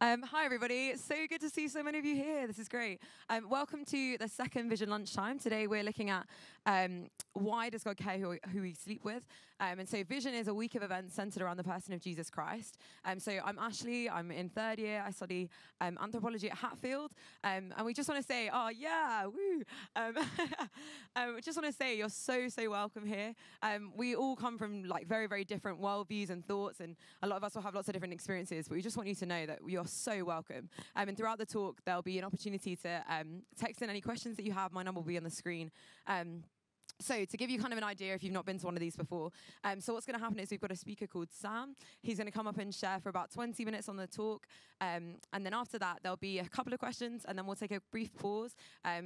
Hi, everybody. It's so good to see so many of you here. This is great. Welcome to the second Vision Lunchtime. Today, we're looking at why does God care who we sleep with? And so Vision is a week of events centered around the person of Jesus Christ. So I'm Ashley. I'm in third year. I study anthropology at Hatfield. And we just want to say, oh, yeah, woo. We just want to say you're so welcome here. We all come from like very, very different worldviews and thoughts, and a lot of us will have lots of different experiences, but we just want you to know that you're so welcome. And throughout the talk, there'll be an opportunity to text in any questions that you have. My number will be on the screen. So to give you kind of an idea, if you've not been to one of these before, so what's going to happen is we've got a speaker called Sam. He's going to come up and share for about 20 minutes on the talk. And then after that, there'll be a couple of questions, and then we'll take a brief pause.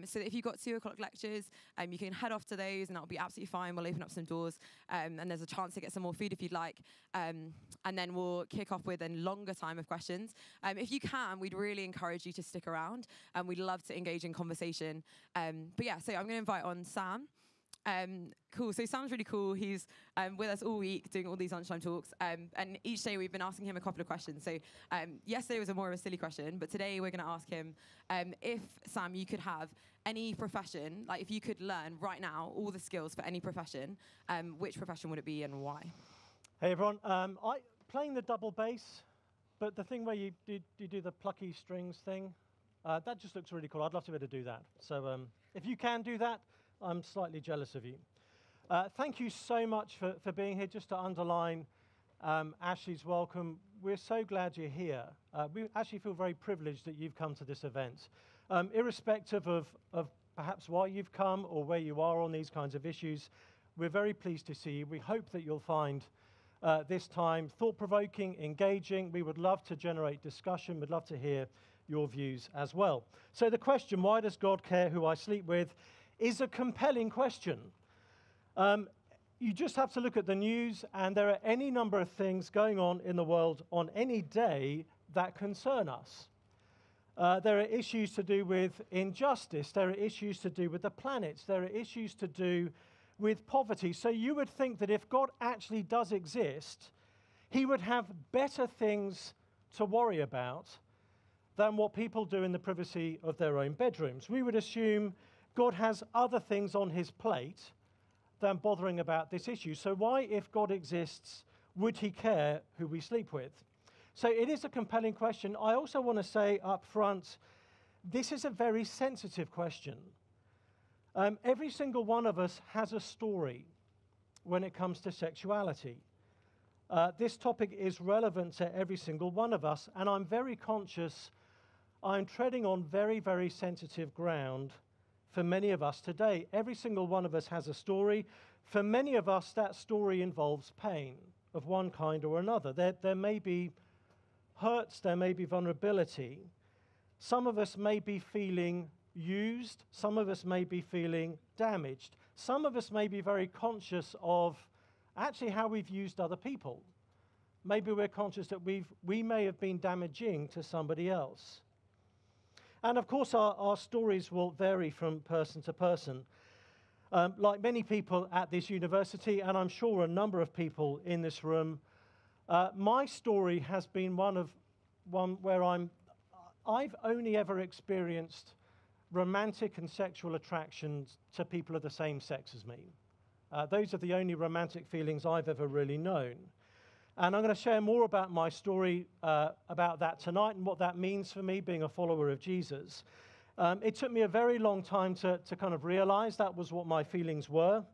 So that if you've got 2 o'clock lectures, you can head off to those, and that'll be absolutely fine. We'll open up some doors, and there's a chance to get some more food if you'd like. And then we'll kick off with a longer time of questions. If you can, we'd really encourage you to stick around, and we'd love to engage in conversation. But yeah, so I'm going to invite on Sam. Cool. So Sam's really cool. He's with us all week doing all these lunchtime talks. And each day we've been asking him a couple of questions. So yesterday was more of a silly question, but today we're going to ask him if, Sam, you could have any profession, like if you could learn right now all the skills for any profession, which profession would it be and why? Hey, everyone. Playing the double bass, but the thing where you do the plucky strings thing, that just looks really cool. I'd love to be able to do that. So if you can do that, I'm slightly jealous of you. Thank you so much for being here. Just to underline Ashley's welcome, we're so glad you're here. We actually feel very privileged that you've come to this event. Irrespective of perhaps why you've come or where you are on these kinds of issues, we're very pleased to see you. We hope that you'll find this time thought-provoking, engaging. We would love to generate discussion. We'd love to hear your views as well. So the question, why does God care who I sleep with, is a compelling question. You just have to look at the news, and there are any number of things going on in the world on any day that concern us. There are issues to do with injustice. There are issues to do with the planet. There are issues to do with poverty. So you would think that if God actually does exist, he would have better things to worry about than what people do in the privacy of their own bedrooms. We would assume God has other things on his plate than bothering about this issue. So why, if God exists, would he care who we sleep with? So it is a compelling question. I also want to say up front, this is a very sensitive question. Every single one of us has a story when it comes to sexuality. This topic is relevant to every single one of us, and I'm very conscious I'm treading on very, very sensitive ground for many of us today. Every single one of us has a story. For many of us, that story involves pain of one kind or another. There may be hurts, there may be vulnerability. Some of us may be feeling used. Some of us may be feeling damaged. Some of us may be very conscious of actually how we've used other people. Maybe we're conscious that we may have been damaging to somebody else. And of course, our stories will vary from person to person. Like many people at this university, and I'm sure a number of people in this room, my story has been one where I've only ever experienced romantic and sexual attractions to people of the same sex as me. Those are the only romantic feelings I've ever really known. And I'm going to share more about my story about that tonight and what that means for me being a follower of Jesus. It took me a very long time to kind of realize that was what my feelings were.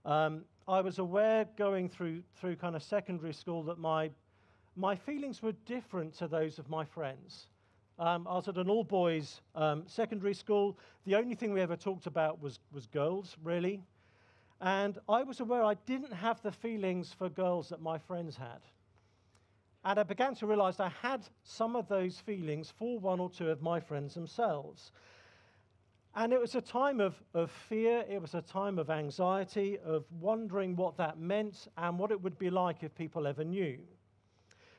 I was aware going through kind of secondary school that my feelings were different to those of my friends. I was at an all-boys secondary school. The only thing we ever talked about was girls, really. And I was aware I didn't have the feelings for girls that my friends had. And I began to realize I had some of those feelings for one or two of my friends themselves. And it was a time of fear. It was a time of anxiety, of wondering what that meant and what it would be like if people ever knew.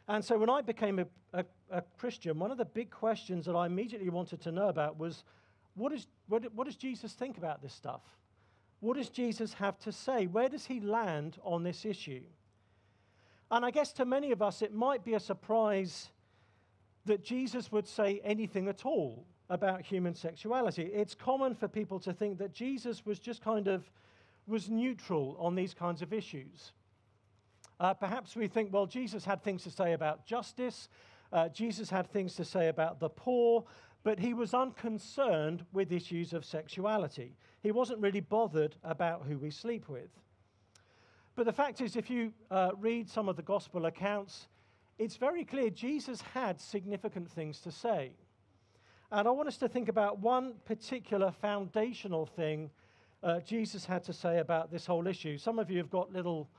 And so when I became a Christian, one of the big questions that I immediately wanted to know about was, what does Jesus think about this stuff? What does Jesus have to say? Where does he land on this issue? And I guess to many of us, it might be a surprise that Jesus would say anything at all about human sexuality. It's common for people to think that Jesus was just was neutral on these kinds of issues. Perhaps we think, well, Jesus had things to say about justice, Jesus had things to say about the poor, but he was unconcerned with issues of sexuality. He wasn't really bothered about who we sleep with. But the fact is, if you read some of the gospel accounts, it's very clear Jesus had significant things to say. And I want us to think about one particular foundational thing Jesus had to say about this whole issue. Some of you have got little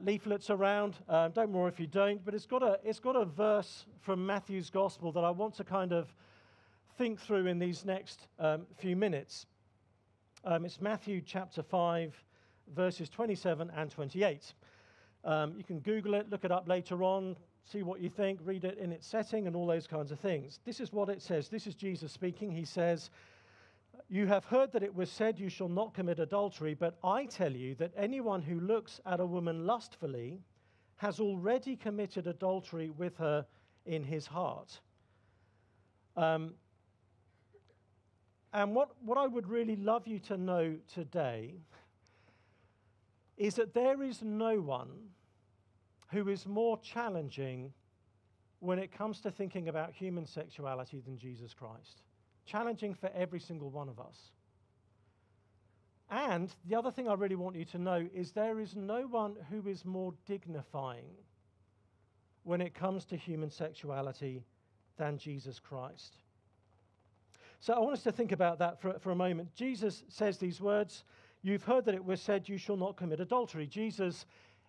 leaflets around. Don't worry if you don't, but it's got a verse from Matthew's gospel that I want to kind of think through in these next few minutes. It's Matthew chapter 5, verses 27 and 28. You can Google it, look it up later on, see what you think, read it in its setting and all those kinds of things. This is what it says. This is Jesus speaking. He says, "You have heard that it was said, 'You shall not commit adultery,' but I tell you that anyone who looks at a woman lustfully has already committed adultery with her in his heart." And what I would really love you to know today is that there is no one who is more challenging when it comes to thinking about human sexuality than Jesus Christ. Challenging for every single one of us. And the other thing I really want you to know is there is no one who is more dignifying when it comes to human sexuality than Jesus Christ. So I want us to think about that for a moment. Jesus says these words, "You've heard that it was said, 'You shall not commit adultery.'" Jesus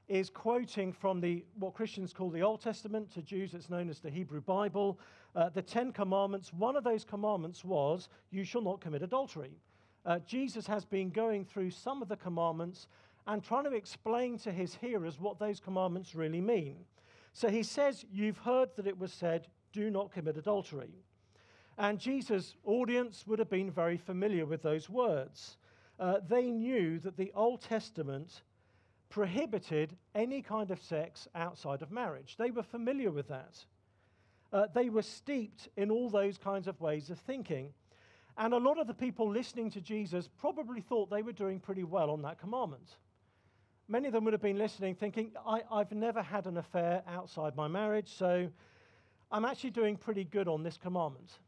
is quoting from what Christians call the Old Testament. To Jews, it's known as the Hebrew Bible. The 10 Commandments, one of those commandments was, "You shall not commit adultery." Jesus has been going through some of the commandments and trying to explain to his hearers what those commandments really mean. So he says, "You've heard that it was said, 'Do not commit adultery.'" And Jesus' audience would have been very familiar with those words. They knew that the Old Testament prohibited any kind of sex outside of marriage. They were familiar with that. They were steeped in all those kinds of ways of thinking. And a lot of the people listening to Jesus probably thought they were doing pretty well on that commandment. Many of them would have been listening thinking, I've never had an affair outside my marriage, so I'm actually doing pretty good on this commandment.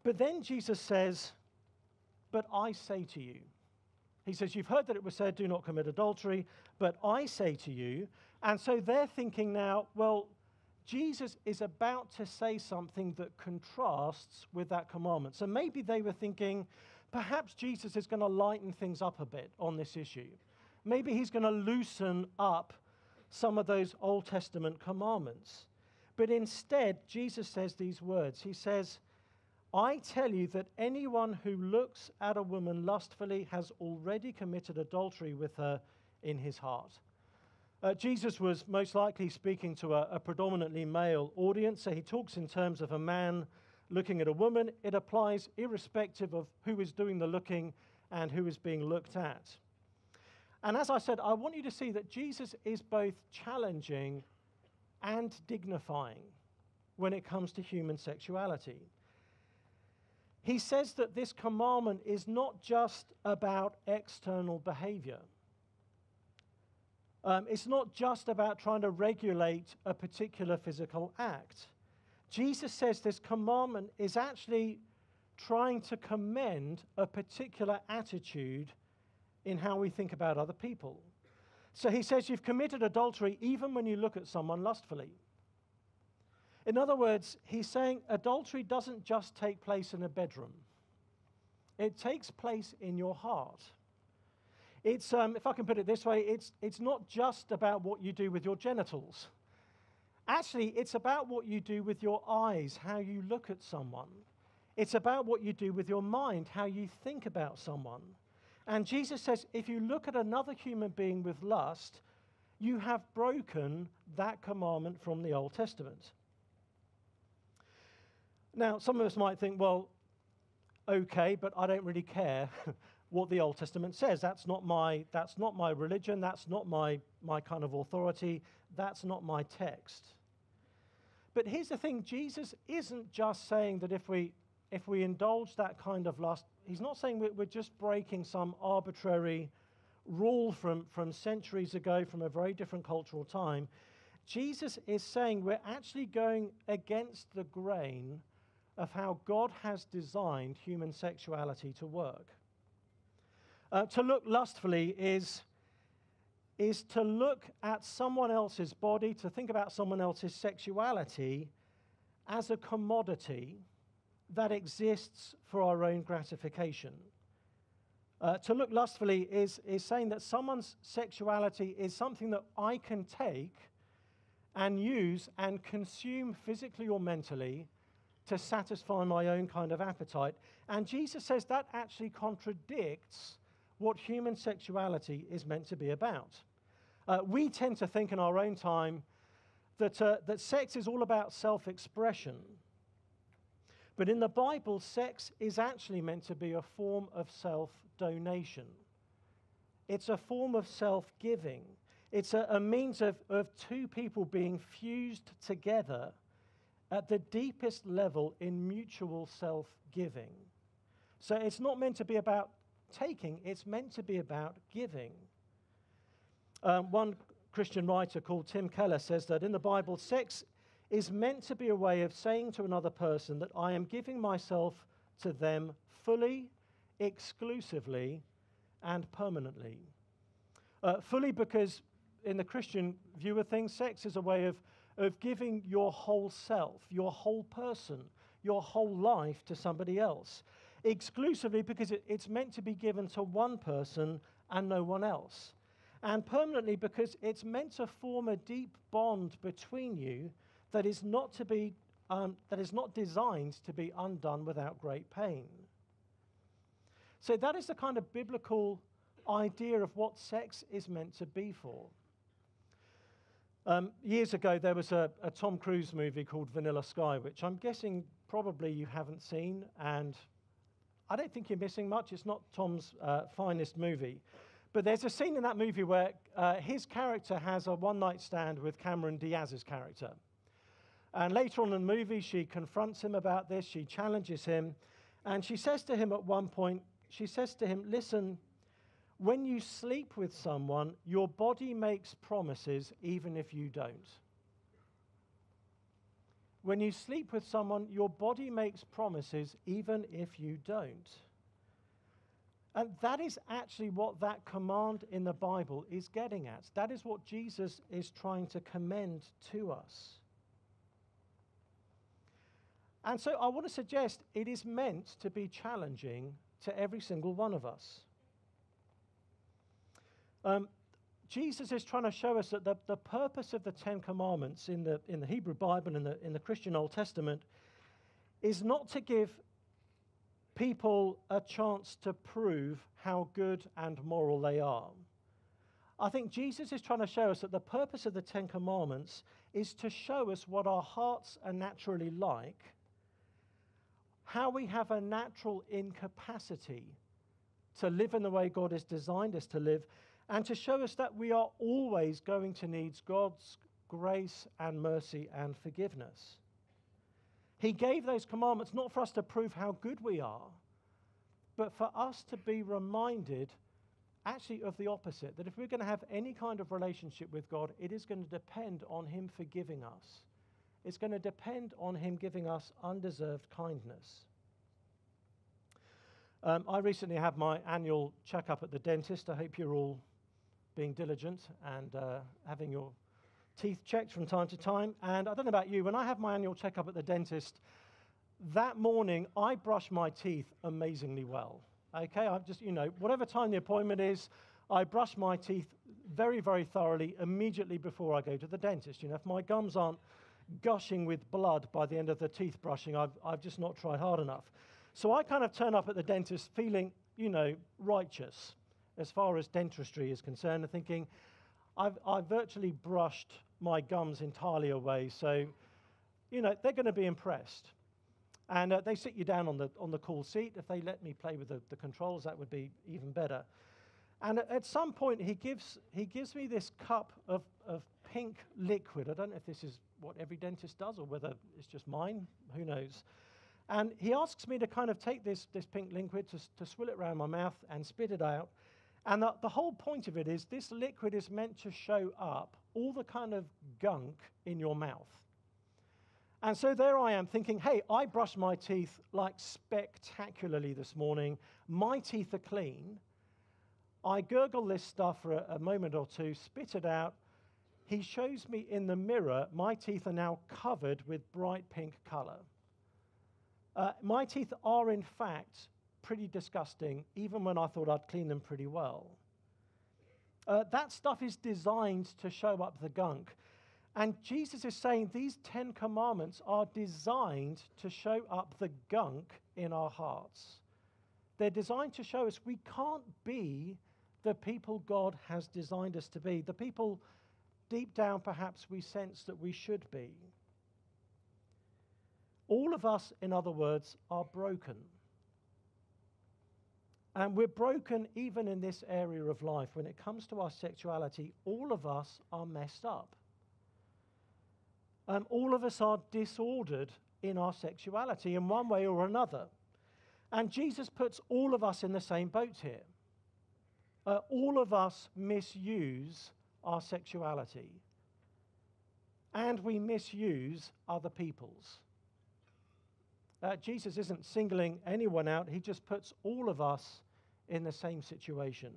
But then Jesus says, "But I say to you." He says, "You've heard that it was said, 'Do not commit adultery,' but I say to you." And so they're thinking now, well, Jesus is about to say something that contrasts with that commandment. So maybe they were thinking, perhaps Jesus is going to lighten things up a bit on this issue. Maybe he's going to loosen up some of those Old Testament commandments. But instead, Jesus says these words. He says, "I tell you that anyone who looks at a woman lustfully has already committed adultery with her in his heart." Jesus was most likely speaking to a predominantly male audience, so he talks in terms of a man looking at a woman. It applies irrespective of who is doing the looking and who is being looked at. And as I said, I want you to see that Jesus is both challenging and dignifying when it comes to human sexuality. He says that this commandment is not just about external behavior. It's not just about trying to regulate a particular physical act. Jesus says this commandment is actually trying to commend a particular attitude in how we think about other people. So he says you've committed adultery even when you look at someone lustfully. In other words, he's saying adultery doesn't just take place in a bedroom. It takes place in your heart. It's, if I can put it this way, it's not just about what you do with your genitals. Actually, it's about what you do with your eyes, how you look at someone. It's about what you do with your mind, how you think about someone. And Jesus says, if you look at another human being with lust, you have broken that commandment from the Old Testament. Now, some of us might think, well, okay, but I don't really care what the Old Testament says. That's not my religion. That's not my kind of authority. That's not my text. But here's the thing, Jesus isn't just saying that if we indulge that kind of lust, he's not saying we're just breaking some arbitrary rule from centuries ago, from a very different cultural time. Jesus is saying we're actually going against the grain of how God has designed human sexuality to work. To look lustfully is to look at someone else's body, to think about someone else's sexuality as a commodity that exists for our own gratification. To look lustfully is saying that someone's sexuality is something that I can take and use and consume physically or mentally to satisfy my own kind of appetite. And Jesus says that actually contradicts what human sexuality is meant to be about. We tend to think in our own time that sex is all about self-expression. But in the Bible, sex is actually meant to be a form of self-donation. It's a form of self-giving. It's a means of two people being fused together at the deepest level in mutual self-giving. So it's not meant to be about taking, it's meant to be about giving. One Christian writer called Tim Keller says that in the Bible, sex is meant to be a way of saying to another person that I am giving myself to them fully, exclusively, and permanently. Fully because in the Christian view of things, sex is a way of giving your whole self, your whole person, your whole life to somebody else. Exclusively because it's meant to be given to one person and no one else. And permanently because it's meant to form a deep bond between you that is not designed to be undone without great pain. So that is the kind of biblical idea of what sex is meant to be for. Years ago, there was a Tom Cruise movie called Vanilla Sky, which I'm guessing probably you haven't seen, and I don't think you're missing much. It's not Tom's finest movie. But there's a scene in that movie where his character has a one-night stand with Cameron Diaz's character. And later on in the movie, she confronts him about this, she challenges him, and she says to him at one point, she says to him, listen, when you sleep with someone, your body makes promises even if you don't. When you sleep with someone, your body makes promises even if you don't. And that is actually what that command in the Bible is getting at. That is what Jesus is trying to commend to us. And so I want to suggest it is meant to be challenging to every single one of us. Jesus is trying to show us that the purpose of the Ten Commandments in the Hebrew Bible and in the Christian Old Testament is not to give people a chance to prove how good and moral they are. I think Jesus is trying to show us that the purpose of the Ten Commandments is to show us what our hearts are naturally like, how we have a natural incapacity to live in the way God has designed us to live, and to show us that we are always going to need God's grace and mercy and forgiveness. He gave those commandments not for us to prove how good we are, but for us to be reminded actually of the opposite, that if we're going to have any kind of relationship with God, it is going to depend on Him forgiving us. It's going to depend on Him giving us undeserved kindness. I recently had my annual checkup at the dentist. I hope you're all being diligent and having your teeth checked from time to time. And I don't know about you, when I have my annual checkup at the dentist, that morning I brush my teeth amazingly well. Okay, I've just, whatever time the appointment is, I brush my teeth very, very thoroughly immediately before I go to the dentist. If my gums aren't gushing with blood by the end of the teeth brushing, I've just not tried hard enough. So I kind of turn up at the dentist feeling, righteous as far as dentistry is concerned, and thinking, I've virtually brushed my gums entirely away, so, they're going to be impressed. And they sit you down on the cool seat. If they let me play with the controls, that would be even better. And at some point, he gives me this cup of pink liquid. I don't know if this is what every dentist does or whether it's just mine. Who knows? And he asks me to kind of take this pink liquid, to swill it around my mouth and spit it out. And the whole point of it is this liquid is meant to show up all the kind of gunk in your mouth. And so there I am thinking, hey, I brushed my teeth like spectacularly this morning. My teeth are clean. I gurgle this stuff for a moment or two, spit it out. He shows me in the mirror, my teeth are now covered with bright pink color. My teeth are, in fact, pretty disgusting, even when I thought I'd clean them pretty well. That stuff is designed to show up the gunk. And Jesus is saying these 10 commandments are designed to show up the gunk in our hearts. They're designed to show us we can't be the people God has designed us to be, the people deep down perhaps we sense that we should be. All of us, in other words, are broken. And we're broken even in this area of life. When it comes to our sexuality, all of us are messed up. All of us are disordered in our sexuality in one way or another. And Jesus puts all of us in the same boat here. All of us misuse our sexuality. And we misuse other people's. Jesus isn't singling anyone out. He just puts all of us in the same situation.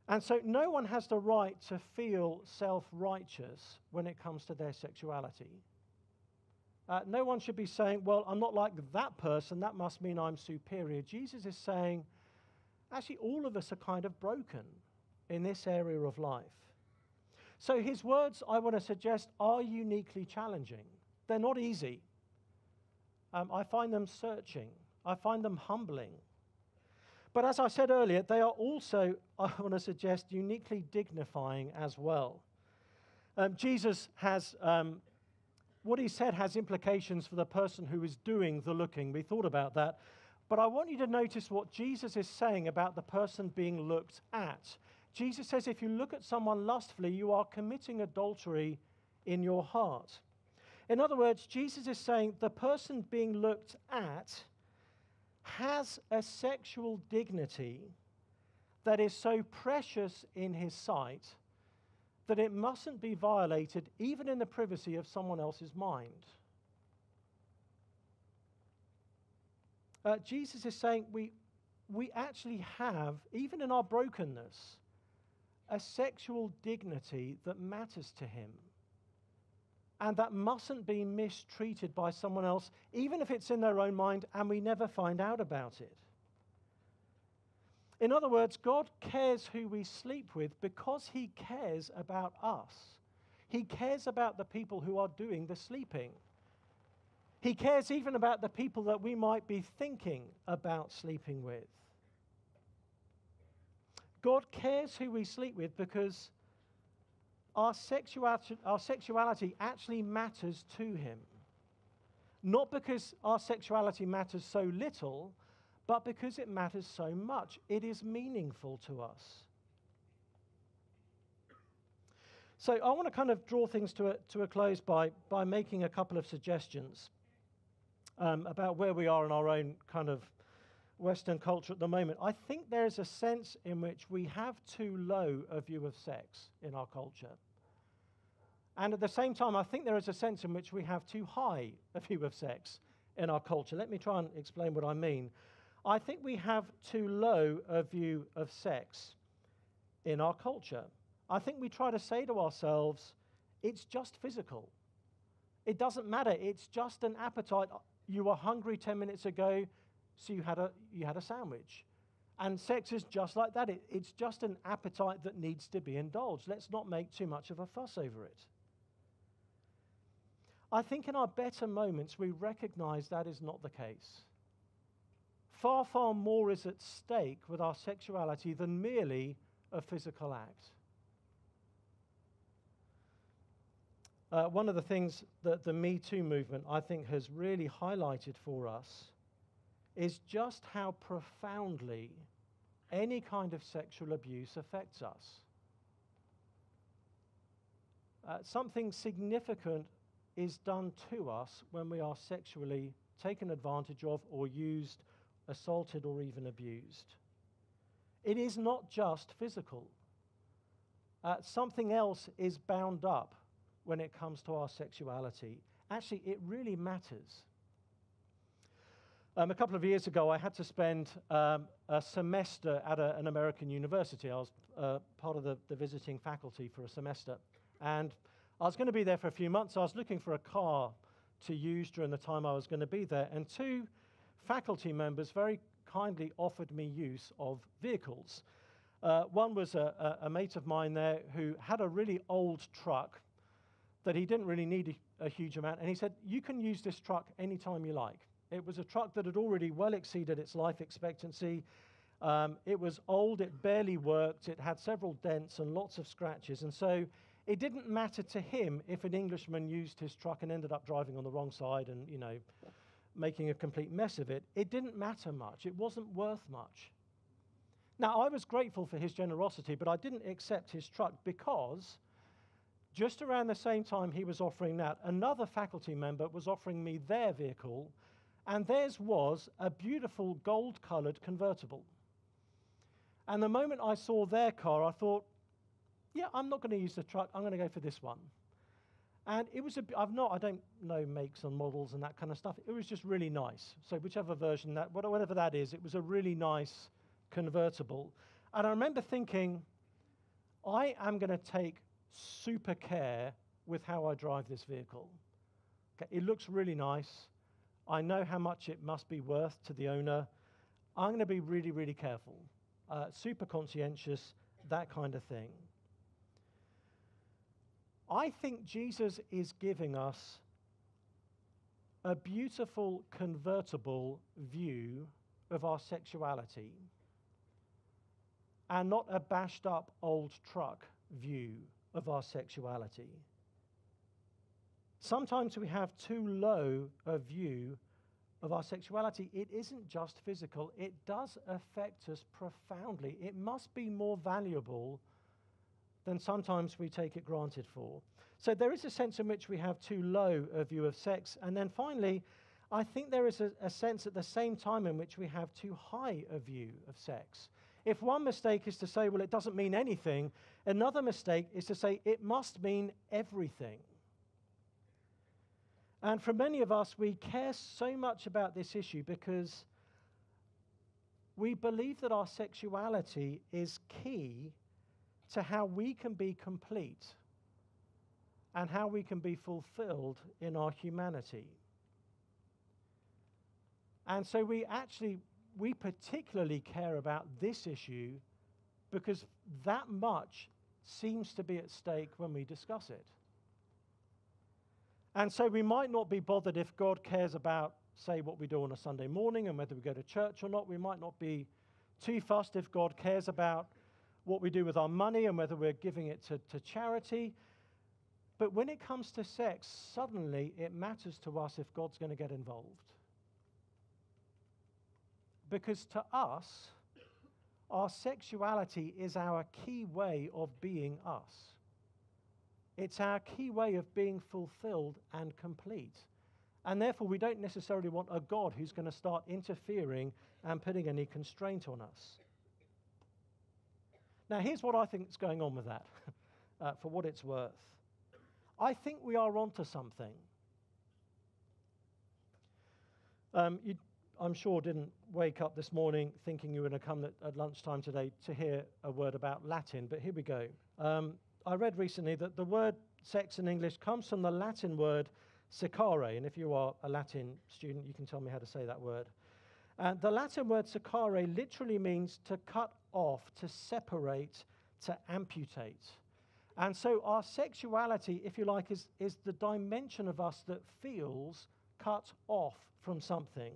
And so no one has the right to feel self-righteous when it comes to their sexuality. No one should be saying, well, I'm not like that person, that must mean I'm superior. Jesus is saying, actually, all of us are kind of broken in this area of life. So his words, I want to suggest, are uniquely challenging. They're not easy. I find them searching. I find them humbling. But as I said earlier, they are also, I want to suggest, uniquely dignifying as well. Jesus has, what he said has implications for the person who is doing the looking. We thought about that. But I want you to notice what Jesus is saying about the person being looked at. Jesus says if you look at someone lustfully, you are committing adultery in your heart. In other words, Jesus is saying the person being looked at has a sexual dignity that is so precious in his sight that it mustn't be violated even in the privacy of someone else's mind. Jesus is saying we actually have, even in our brokenness, a sexual dignity that matters to him. And that mustn't be mistreated by someone else, even if it's in their own mind and we never find out about it. In other words, God cares who we sleep with because he cares about us. He cares about the people who are doing the sleeping. He cares even about the people that we might be thinking about sleeping with. God cares who we sleep with because our sexuality actually matters to him. Not because our sexuality matters so little, but because it matters so much. It is meaningful to us. So I want to kind of draw things to a close by making a couple of suggestions about where we are in our own kind of Western culture at the moment. I think there is a sense in which we have too low a view of sex in our culture. And at the same time, I think there is a sense in which we have too high a view of sex in our culture. Let me try and explain what I mean. I think we have too low a view of sex in our culture. I think we try to say to ourselves, it's just physical. It doesn't matter. It's just an appetite. You were hungry 10 minutes ago, so you had a sandwich. And sex is just like that. It's just an appetite that needs to be indulged. Let's not make too much of a fuss over it. I think in our better moments, we recognize that is not the case. Far, far more is at stake with our sexuality than merely a physical act. One of the things that the Me Too movement, I think, has really highlighted for us is just how profoundly any kind of sexual abuse affects us. something significant is done to us when we are sexually taken advantage of or used, assaulted or even abused. It is not just physical. Something else is bound up when it comes to our sexuality. Actually, it really matters. A couple of years ago, I had to spend a semester at an American university. I was part of the visiting faculty for a semester. And I was going to be there for a few months. I was looking for a car to use during the time I was going to be there. And two faculty members very kindly offered me use of vehicles. One was a mate of mine there who had a really old truck that he didn't really need a huge amount. And he said, you can use this truck anytime you like. It was a truck that had already well exceeded its life expectancy. It was old, it barely worked, it had several dents and lots of scratches. And so it didn't matter to him if an Englishman used his truck and ended up driving on the wrong side and, you know, making a complete mess of it. It didn't matter much. It wasn't worth much. Now, I was grateful for his generosity, but I didn't accept his truck because just around the same time he was offering that, another faculty member was offering me their vehicle, and theirs was a beautiful gold-colored convertible. And the moment I saw their car, I thought, yeah, I'm not going to use the truck. I'm going to go for this one. And it was I don't know makes and models and that kind of stuff. It was just really nice. So whichever version whatever that is, it was a really nice convertible. And I remember thinking, I am going to take super care with how I drive this vehicle. Okay, it looks really nice. I know how much it must be worth to the owner. I'm going to be really, really careful. Super conscientious, that kind of thing. I think Jesus is giving us a beautiful convertible view of our sexuality and not a bashed up old truck view of our sexuality. Sometimes we have too low a view of our sexuality. It isn't just physical. It does affect us profoundly. It must be more valuable than sometimes we take it granted for. So there is a sense in which we have too low a view of sex. And then finally, I think there is a sense at the same time in which we have too high a view of sex. If one mistake is to say, well, it doesn't mean anything, another mistake is to say it must mean everything. And for many of us, we care so much about this issue because we believe that our sexuality is key to how we can be complete and how we can be fulfilled in our humanity. And so we particularly care about this issue because that much seems to be at stake when we discuss it. And so we might not be bothered if God cares about, say, what we do on a Sunday morning and whether we go to church or not. We might not be too fussed if God cares about what we do with our money and whether we're giving it to charity. But when it comes to sex, suddenly it matters to us if God's going to get involved. Because to us, our sexuality is our key way of being us. It's our key way of being fulfilled and complete. And therefore, we don't necessarily want a God who's going to start interfering and putting any constraint on us. Now, here's what I think is going on with that, for what it's worth. I think we are onto something. You, I'm sure, didn't wake up this morning thinking you were going to come at lunchtime today to hear a word about Latin, but here we go. I read recently that the word sex in English comes from the Latin word secare, and if you are a Latin student, you can tell me how to say that word. The Latin word secare literally means to cut off, to separate, to amputate. And so our sexuality, if you like, is the dimension of us that feels cut off from something.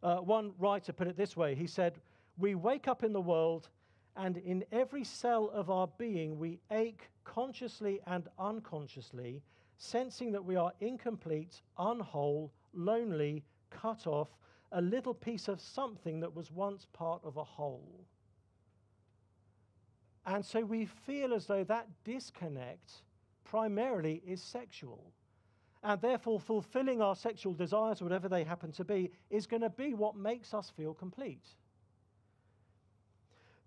One writer put it this way. He said, "We wake up in the world, and in every cell of our being, we ache consciously and unconsciously, sensing that we are incomplete, unwhole, lonely, cut off, a little piece of something that was once part of a whole." And so we feel as though that disconnect primarily is sexual. And therefore, fulfilling our sexual desires, whatever they happen to be, is going to be what makes us feel complete.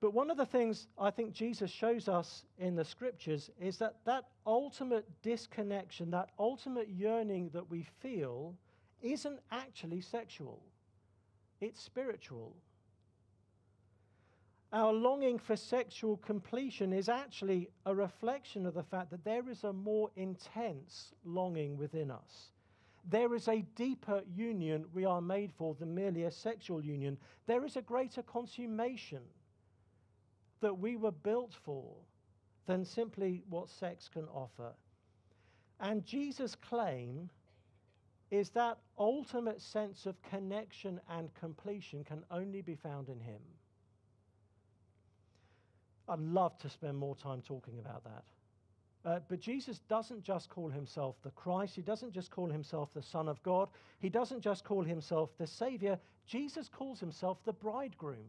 But one of the things I think Jesus shows us in the scriptures is that that ultimate disconnection, that ultimate yearning that we feel, isn't actually sexual. It's spiritual. Our longing for sexual completion is actually a reflection of the fact that there is a more intense longing within us. There is a deeper union we are made for than merely a sexual union. There is a greater consummation that we were built for than simply what sex can offer. And Jesus' claim is that ultimate sense of connection and completion can only be found in him. I'd love to spend more time talking about that. But Jesus doesn't just call himself the Christ. He doesn't just call himself the Son of God. He doesn't just call himself the Savior. Jesus calls himself the bridegroom.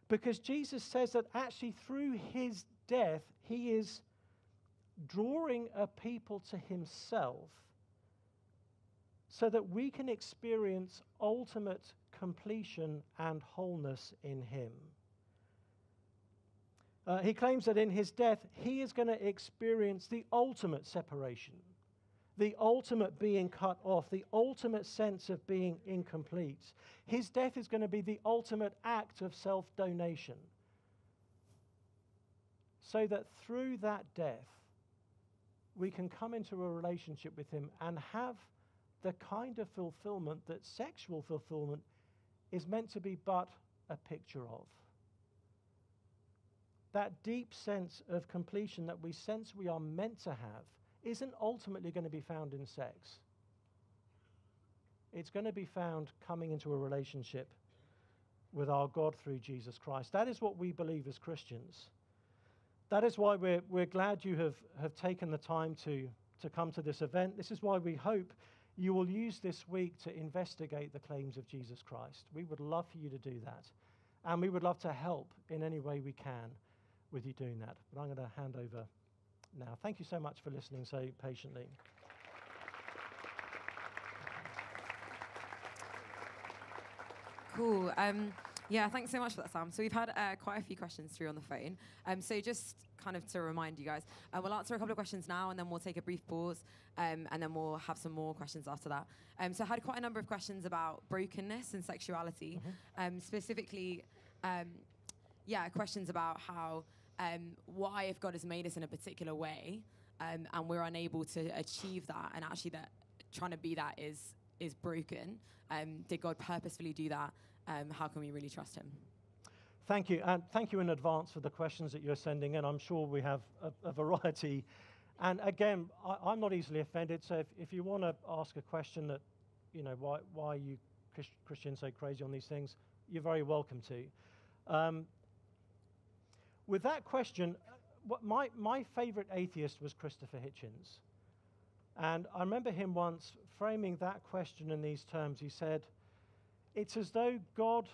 Because Jesus says that actually through his death, he is drawing a people to himself so that we can experience ultimate completion and wholeness in him. He claims that in his death, he is going to experience the ultimate separation, the ultimate being cut off, the ultimate sense of being incomplete. His death is going to be the ultimate act of self-donation, so that through that death, we can come into a relationship with him and have the kind of fulfillment that sexual fulfillment is meant to be but a picture of. That deep sense of completion that we sense we are meant to have isn't ultimately going to be found in sex. It's going to be found coming into a relationship with our God through Jesus Christ. That is what we believe as Christians. That is why we're glad you have taken the time to come to this event. This is why we hope you will use this week to investigate the claims of Jesus Christ. We would love for you to do that. And we would love to help in any way we can with you doing that. But I'm going to hand over now. Thank you so much for listening so patiently. Cool. Yeah, thanks so much for that, Sam. So we've had quite a few questions through on the phone. So just kind of to remind you guys, we'll answer a couple of questions now, and then we'll take a brief pause, and then we'll have some more questions after that. So I had quite a number of questions about brokenness and sexuality, specifically, questions about how, why if God has made us in a particular way, and we're unable to achieve that, and actually that trying to be that is broken. Did God purposefully do that? How can we really trust him? Thank you, and thank you in advance for the questions that you're sending in. I'm sure we have a variety. And again, I'm not easily offended, so if you want to ask a question that, you know, why are you Christians so crazy on these things, you're very welcome to. With that question, my favorite atheist was Christopher Hitchens. And I remember him once framing that question in these terms. He said, it's as though God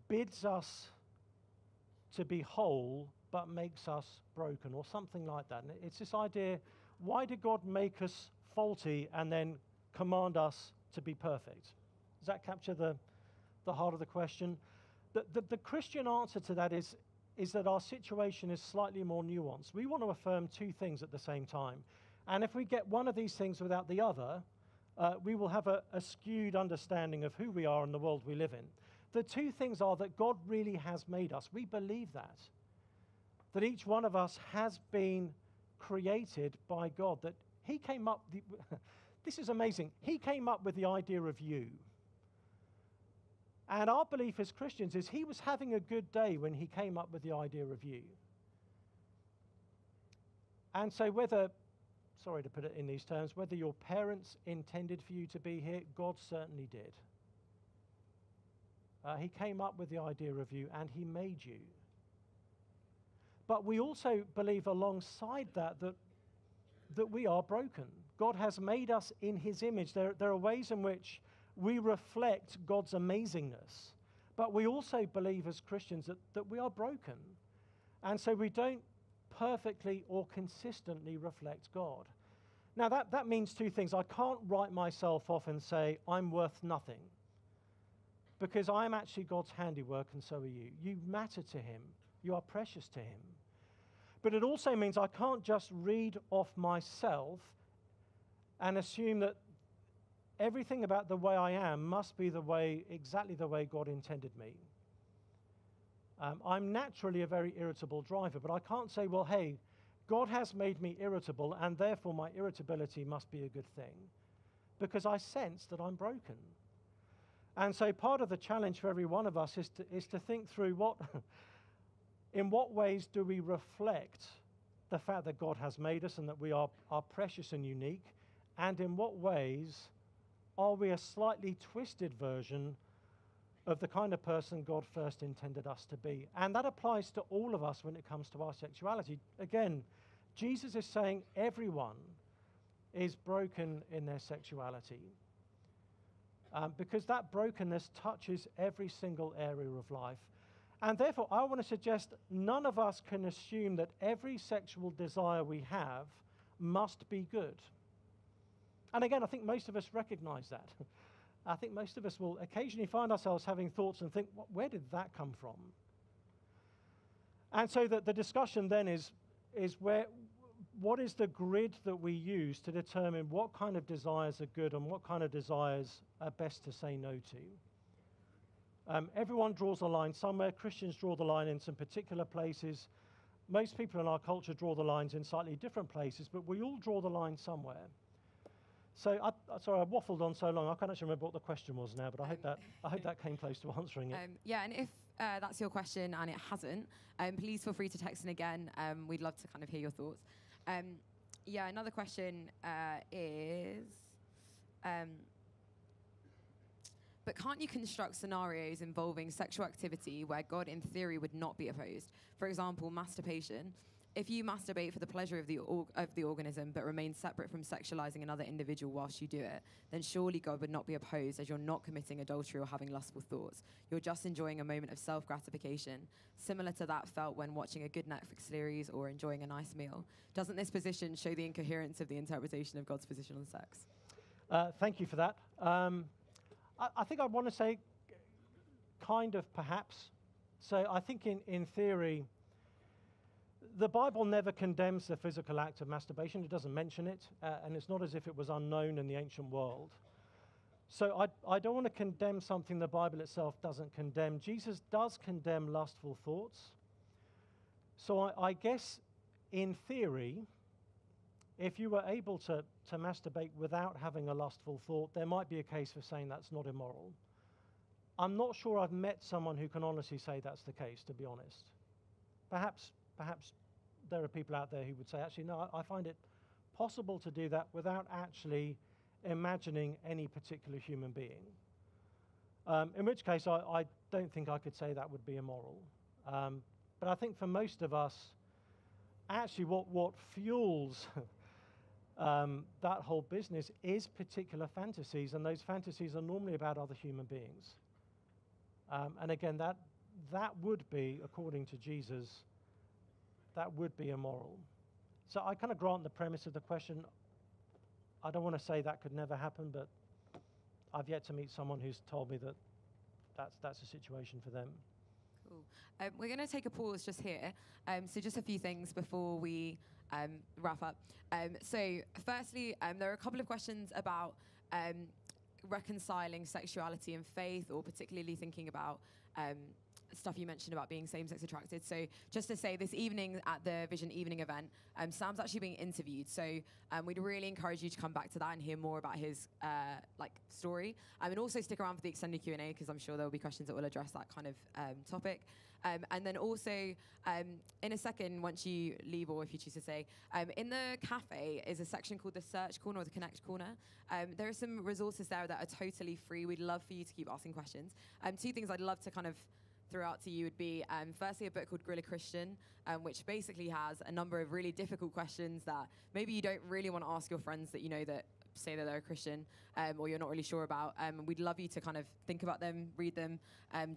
bids us to be whole, but makes us broken, or something like that. And it's this idea, why did God make us faulty and then command us to be perfect? Does that capture the heart of the question? The Christian answer to that is that our situation is slightly more nuanced. We want to affirm two things at the same time. And if we get one of these things without the other, we will have a skewed understanding of who we are and the world we live in. The two things are that God really has made us. We believe that each one of us has been created by God, that he came up, this is amazing, he came up with the idea of you. And our belief as Christians is he was having a good day when he came up with the idea of you. And so whether, sorry to put it in these terms, whether your parents intended for you to be here, God certainly did. He came up with the idea of you and he made you. But we also believe alongside that we are broken. God has made us in his image. There are ways in which we reflect God's amazingness. But we also believe as Christians that we are broken. And so we don't perfectly or consistently reflect God. Now, that means two things. I can't write myself off and say, I'm worth nothing, because I am actually God's handiwork, and so are you. You matter to him. You are precious to him. But it also means I can't just read off myself and assume that everything about the way I am must be exactly the way God intended me. I'm naturally a very irritable driver, but I can't say, well, hey, God has made me irritable, and therefore my irritability must be a good thing, because I sense that I'm broken. And so part of the challenge for every one of us is to think through in what ways do we reflect the fact that God has made us and that we are precious and unique, and in what ways are we a slightly twisted version of the kind of person God first intended us to be? And that applies to all of us when it comes to our sexuality. Again, Jesus is saying everyone is broken in their sexuality, because that brokenness touches every single area of life. And therefore, I want to suggest none of us can assume that every sexual desire we have must be good. And again, I think most of us recognize that. I think most of us will occasionally find ourselves having thoughts and think, where did that come from? And so the discussion then is what is the grid that we use to determine what kind of desires are good and what kind of desires are best to say no to? Everyone draws a line somewhere. Christians draw the line in some particular places. Most people in our culture draw the lines in slightly different places, but we all draw the line somewhere. So, sorry, I waffled on so long. I can't actually remember what the question was now, but I hope that came close to answering it. Yeah, and if that's your question and it hasn't, please feel free to text in again. We'd love to kind of hear your thoughts. Yeah, another question is, but can't you construct scenarios involving sexual activity where God, in theory, would not be opposed? For example, masturbation. If you masturbate for the pleasure of the organism but remain separate from sexualizing another individual whilst you do it, then surely God would not be opposed, as you're not committing adultery or having lustful thoughts. You're just enjoying a moment of self-gratification, similar to that felt when watching a good Netflix series or enjoying a nice meal. Doesn't this position show the incoherence of the interpretation of God's position on sex? Thank you for that. I think I want to say kind of perhaps. So I think in theory, the Bible never condemns the physical act of masturbation. It doesn't mention it, and it's not as if it was unknown in the ancient world. So I don't want to condemn something the Bible itself doesn't condemn. Jesus does condemn lustful thoughts. So I guess, in theory, if you were able to masturbate without having a lustful thought, there might be a case for saying that's not immoral. I'm not sure I've met someone who can honestly say that's the case, to be honest. Perhaps there are people out there who would say, actually, no, I find it possible to do that without actually imagining any particular human being. In which case, I don't think I could say that would be immoral. But I think for most of us, actually what fuels that whole business is particular fantasies, and those fantasies are normally about other human beings. And again, that would be, according to Jesus, that would be immoral. So I kind of grant the premise of the question. I don't want to say that could never happen, but I've yet to meet someone who's told me that that's a situation for them. Cool. We're going to take a pause just here. So just a few things before we wrap up. So firstly, there are a couple of questions about reconciling sexuality and faith, or particularly thinking about stuff you mentioned about being same-sex attracted. So just to say, this evening at the Vision Evening event, Sam's actually being interviewed. So we'd really encourage you to come back to that and hear more about his story. And also stick around for the extended Q&A, because I'm sure there will be questions that will address that kind of topic. And then also, in a second, once you leave, or if you choose to stay, in the cafe is a section called the Search Corner or the Connect Corner. There are some resources there that are totally free. We'd love for you to keep asking questions. Two things I'd love to kind of throw out to you would be firstly a book called Guerrilla Christian, which basically has a number of really difficult questions that maybe you don't really want to ask your friends that you know that say that they're a Christian, or you're not really sure about. We'd love you to kind of think about them, read them,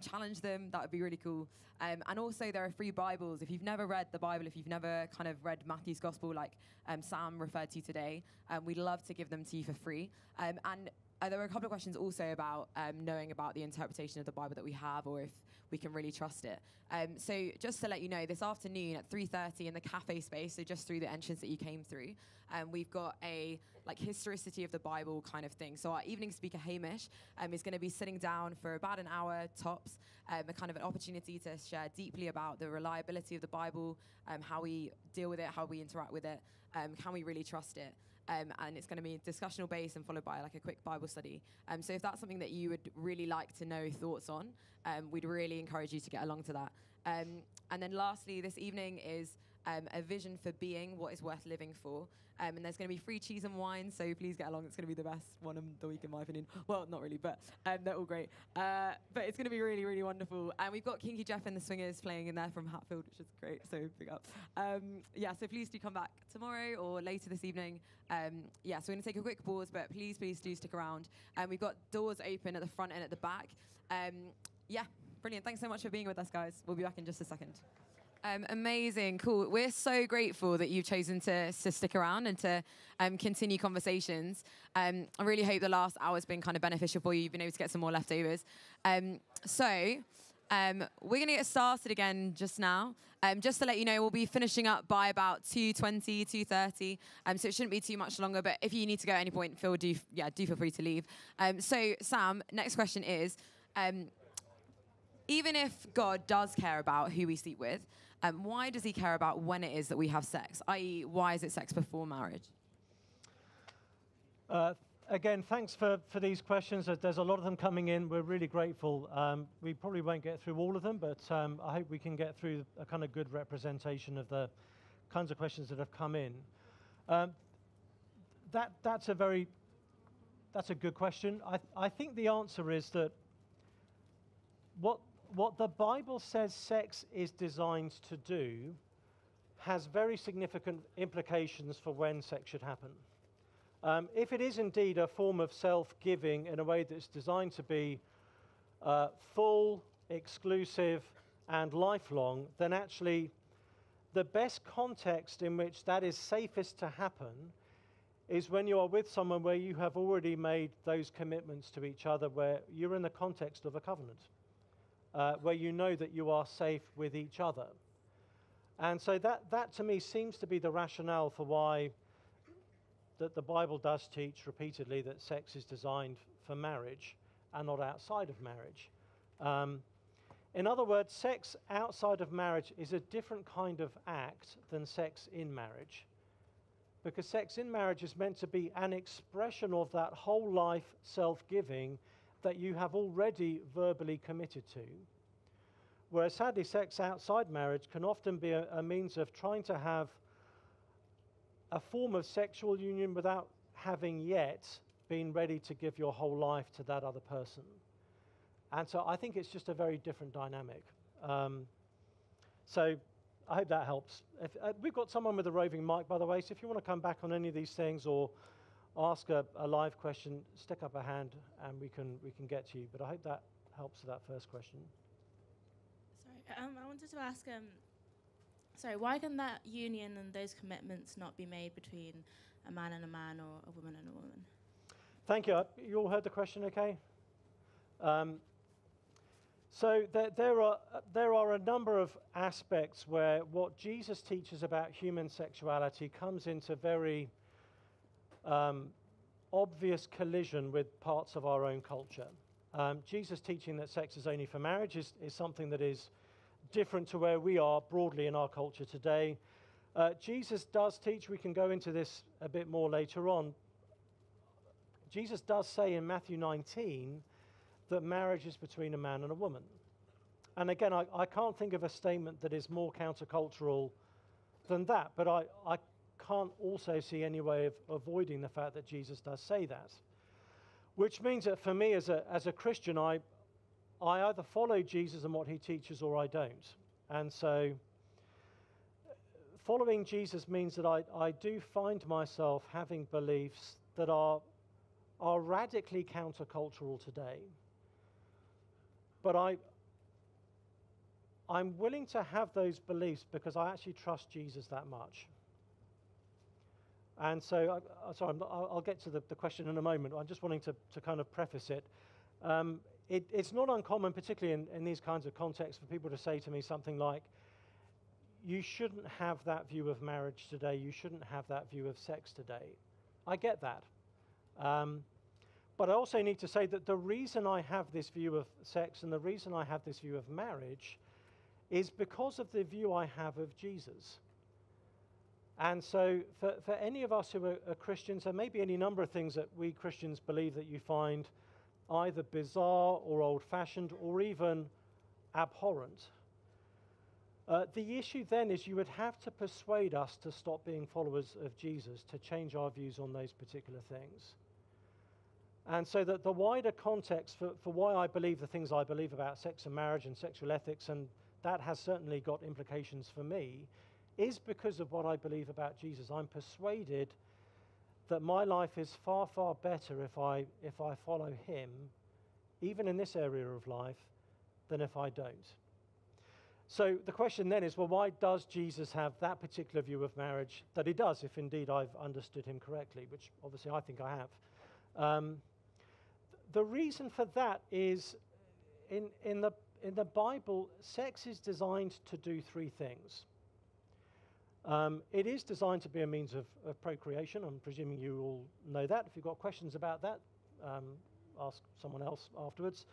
challenge them. That would be really cool. And also there are free Bibles. If you've never read the Bible, if you've never kind of read Matthew's Gospel like Sam referred to today, we'd love to give them to you for free. And there were a couple of questions also about knowing about the interpretation of the Bible that we have, or if we can really trust it. So just to let you know, this afternoon at 3:30 in the cafe space, so just through the entrance that you came through, we've got a like historicity of the Bible kind of thing. So our evening speaker, Hamish, is going to be sitting down for about an hour tops, a kind of an opportunity to share deeply about the reliability of the Bible, how we deal with it, how we interact with it, can we really trust it? And it's going to be discussional based and followed by like a quick Bible study. So if that's something that you would really like to know thoughts on, we'd really encourage you to get along to that. And then lastly, this evening is a vision for being what is worth living for. And there's going to be free cheese and wine, so please get along. It's going to be the best one of the week, in my opinion. Well, not really, but they're all great. But it's going to be really, really wonderful. And we've got Kinky Jeff and the Swingers playing in there from Hatfield, which is great, so big up. Yeah, so please do come back tomorrow or later this evening. Yeah, so we're going to take a quick pause, but please do stick around. We've got doors open at the front and at the back. Yeah, brilliant. Thanks so much for being with us, guys. We'll be back in just a second. Amazing, cool. We're so grateful that you've chosen to stick around and to continue conversations. I really hope the last hour's been kind of beneficial for you. You've been able to get some more leftovers. We're going to get started again just now. Just to let you know, we'll be finishing up by about 2:20, 2:30. So it shouldn't be too much longer. But if you need to go at any point, do feel free to leave. So Sam, next question is, even if God does care about who we sleep with, why does he care about when it is that we have sex? I.e., why is it sex before marriage? Again, thanks for these questions. There's a lot of them coming in. We're really grateful. We probably won't get through all of them, but I hope we can get through a kind of good representation of the kinds of questions that have come in. That's a good question. I think the answer is that what the Bible says sex is designed to do has very significant implications for when sex should happen. If it is indeed a form of self-giving in a way that's designed to be full, exclusive, and lifelong, then actually the best context in which that is safest to happen is when you are with someone where you have already made those commitments to each other, where you're in the context of a covenant. Where you know that you are safe with each other. And so that to me seems to be the rationale for why that the Bible does teach repeatedly that sex is designed for marriage and not outside of marriage. In other words, sex outside of marriage is a different kind of act than sex in marriage, because sex in marriage is meant to be an expression of that whole life self-giving that you have already verbally committed to. Whereas sadly, sex outside marriage can often be a means of trying to have a form of sexual union without having yet been ready to give your whole life to that other person. And so I think it's just a very different dynamic. So I hope that helps. We've got someone with a roving mic, by the way, so if you want to come back on any of these things or ask a live question, stick up a hand and we can get to you. But I hope that helps with that first question. Sorry, I wanted to ask, why can that union and those commitments not be made between a man and a man or a woman and a woman? Thank you. You all heard the question okay? So there are a number of aspects where what Jesus teaches about human sexuality comes into very obvious collision with parts of our own culture. Jesus teaching that sex is only for marriage is something that is different to where we are broadly in our culture today. Jesus does teach, we can go into this a bit more later on, Jesus does say in Matthew 19 that marriage is between a man and a woman. And again, I can't think of a statement that is more countercultural than that, but I can't also see any way of avoiding the fact that Jesus does say that. Which means that for me as a Christian, I either follow Jesus and what he teaches or I don't. And so following Jesus means that I do find myself having beliefs that are radically countercultural today. But I'm willing to have those beliefs because I actually trust Jesus that much. And so, I'll get to the question in a moment. I'm just wanting to kind of preface it. It's not uncommon, particularly in these kinds of contexts, for people to say to me something like, you shouldn't have that view of marriage today, you shouldn't have that view of sex today. I get that. But I also need to say that the reason I have this view of sex and the reason I have this view of marriage is because of the view I have of Jesus. And so for any of us who are Christians, there may be any number of things that we Christians believe that you find either bizarre or old-fashioned or even abhorrent. The issue then is you would have to persuade us to stop being followers of Jesus, to change our views on those particular things. And so that the wider context for why I believe the things I believe about sex and marriage and sexual ethics, and that has certainly got implications for me, is because of what I believe about Jesus. I'm persuaded that my life is far, far better if I follow him, even in this area of life, than if I don't. So the question then is, well, why does Jesus have that particular view of marriage that he does, if indeed I've understood him correctly, which obviously I think I have. The reason for that is in the Bible, sex is designed to do three things. It is designed to be a means of procreation. I'm presuming you all know that. If you've got questions about that, ask someone else afterwards.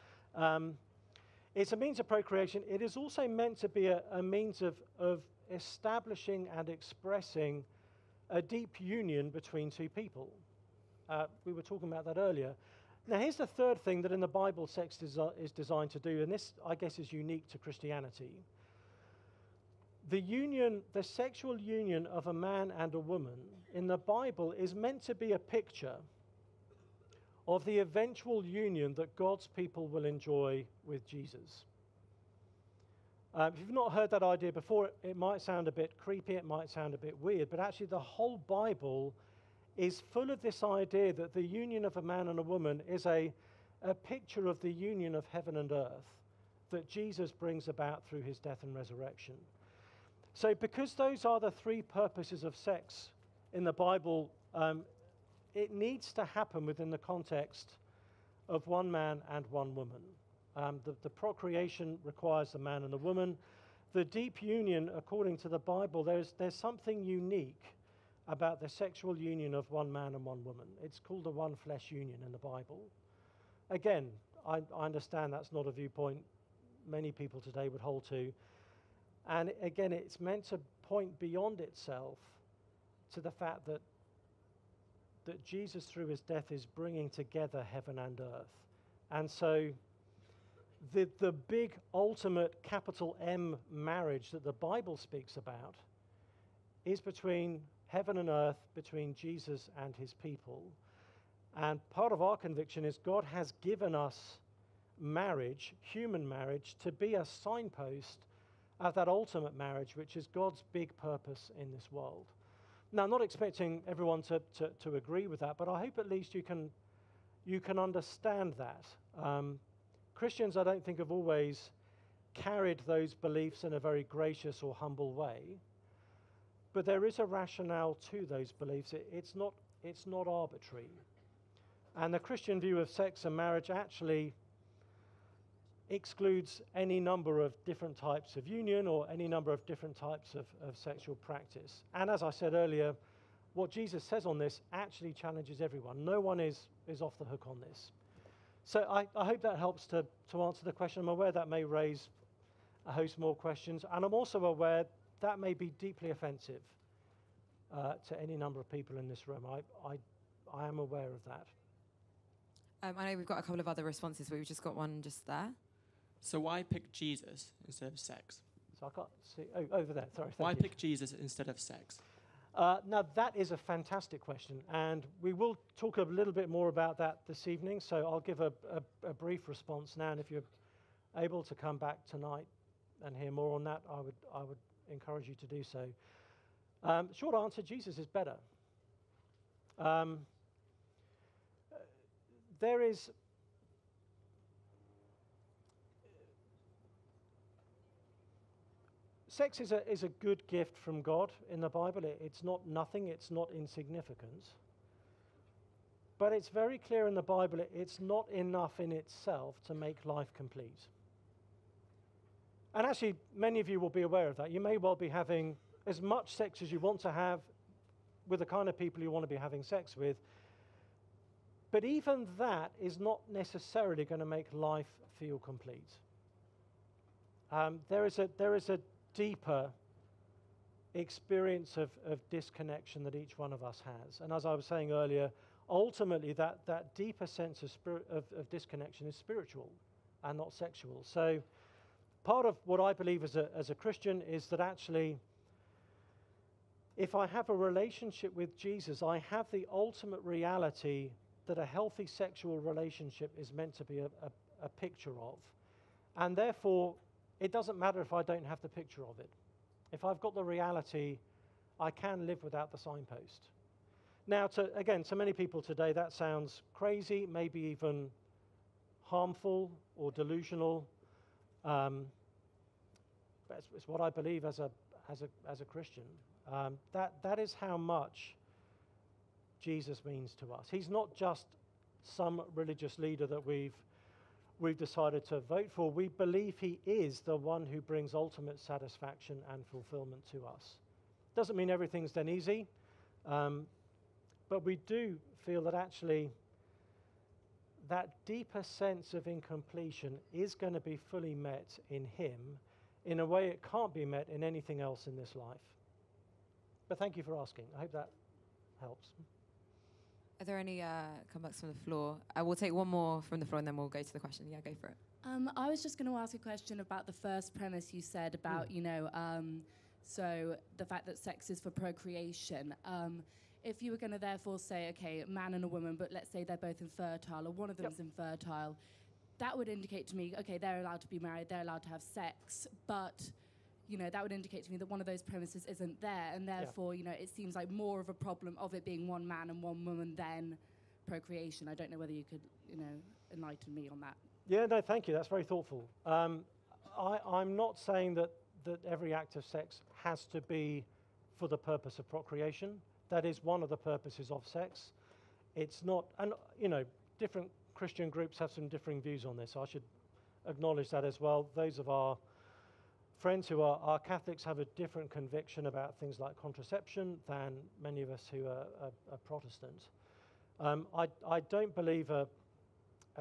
It's a means of procreation. It is also meant to be a means of establishing and expressing a deep union between two people. We were talking about that earlier. Now, here's the third thing that in the Bible sex is designed to do, and this, I guess, is unique to Christianity. The sexual union of a man and a woman in the Bible is meant to be a picture of the eventual union that God's people will enjoy with Jesus. If you've not heard that idea before, it might sound a bit creepy, it might sound a bit weird, but actually the whole Bible is full of this idea that the union of a man and a woman is a picture of the union of heaven and earth that Jesus brings about through his death and resurrection. So because those are the three purposes of sex in the Bible, it needs to happen within the context of one man and one woman. The procreation requires a man and a woman. The deep union, according to the Bible, there's something unique about the sexual union of one man and one woman. It's called the one flesh union in the Bible. Again, I understand that's not a viewpoint many people today would hold to. And again, it's meant to point beyond itself to the fact that Jesus, through his death, is bringing together heaven and earth. And so the big, ultimate, capital M marriage that the Bible speaks about is between heaven and earth, between Jesus and his people. And part of our conviction is God has given us marriage, human marriage, to be a signpost of that ultimate marriage, which is God's big purpose in this world. Now, I'm not expecting everyone to agree with that, but I hope at least you can understand that. Christians, I don't think, have always carried those beliefs in a very gracious or humble way, but there is a rationale to those beliefs. It's not arbitrary. And the Christian view of sex and marriage actually excludes any number of different types of union or any number of different types of sexual practice. And as I said earlier, what Jesus says on this actually challenges everyone. No one is off the hook on this. So I hope that helps to answer the question. I'm aware that may raise a host more questions, and I'm also aware that may be deeply offensive to any number of people in this room. I am aware of that. I know we've got a couple of other responses, but we've just got one just there. So why pick Jesus instead of sex? So I can't see. Oh, over there. Sorry. Why Thank you. pick Jesus instead of sex? Now, that is a fantastic question, and we will talk a little bit more about that this evening, so I'll give a brief response now, and if you're able to come back tonight and hear more on that, I would encourage you to do so. Short answer, Jesus is better. There is sex is a good gift from God in the Bible. It's not nothing, it's not insignificant. But it's very clear in the Bible it's not enough in itself to make life complete. And actually, many of you will be aware of that. You may well be having as much sex as you want to have with the kind of people you want to be having sex with. But even that is not necessarily going to make life feel complete. There is a deeper experience of disconnection that each one of us has. And as I was saying earlier, ultimately that deeper sense of disconnection is spiritual and not sexual. So part of what I believe as a Christian is that actually, if I have a relationship with Jesus, I have the ultimate reality that a healthy sexual relationship is meant to be a picture of. And therefore, it doesn't matter if I don't have the picture of it. If I've got the reality, I can live without the signpost. Now, to many people today, that sounds crazy, maybe even harmful or delusional. But it's what I believe as a Christian. That is how much Jesus means to us. He's not just some religious leader that we've decided to vote for. We believe he is the one who brings ultimate satisfaction and fulfillment to us. Doesn't mean everything's then easy, but we do feel that actually that deeper sense of incompletion is going to be fully met in him in a way it can't be met in anything else in this life. But thank you for asking. I hope that helps. Are there any comebacks from the floor? We'll take one more from the floor and then we'll go to the question. Yeah, go for it. I was just going to ask a question about the first premise you said about, so the fact that sex is for procreation. If you were going to therefore say, okay, a man and a woman, but let's say they're both infertile or one of them is infertile, that would indicate to me, okay, they're allowed to be married, they're allowed to have sex, but that would indicate to me that one of those premises isn't there, and therefore, it seems like more of a problem of it being one man and one woman than procreation. I don't know whether you could, enlighten me on that. Yeah, no, thank you. That's very thoughtful. I'm not saying that every act of sex has to be for the purpose of procreation. That is one of the purposes of sex. It's not, and different Christian groups have some differing views on this. So I should acknowledge that as well. Those of our friends who are Catholics have a different conviction about things like contraception than many of us who are Protestant. I don't believe a